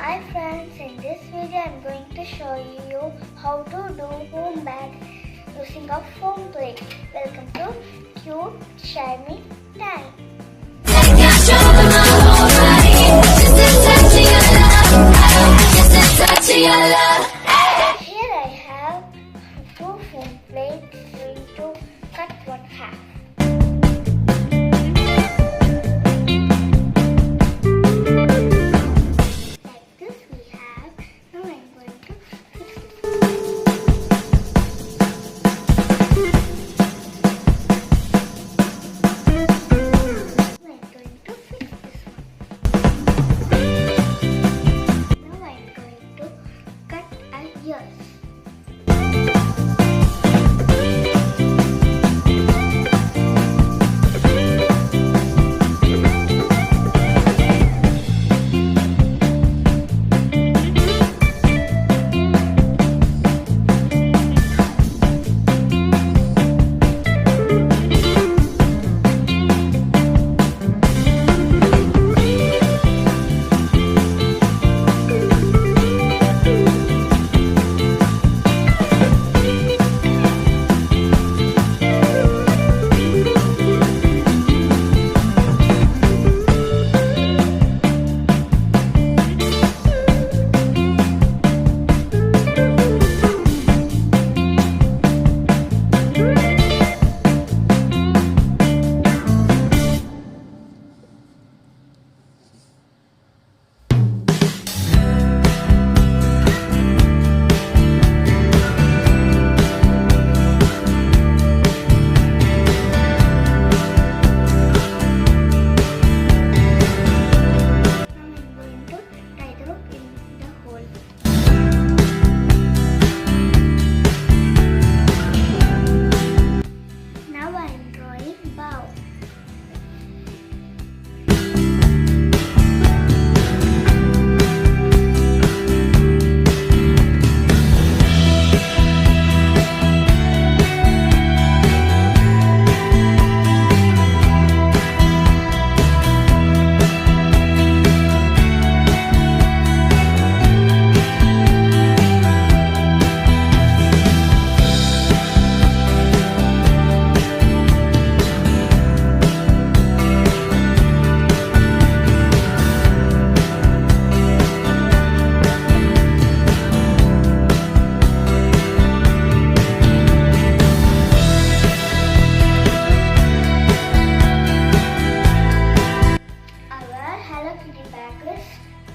Hi friends, in this video I am going to show you how to do home bag using a foam plate. Welcome to cute Sharmi Time. Here I have two foam plates. I'm going to cut one half.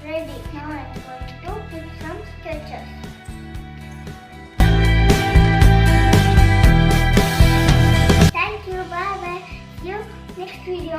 Ready. Now I am going to put some sketches. Thank you. Bye bye. See you next video.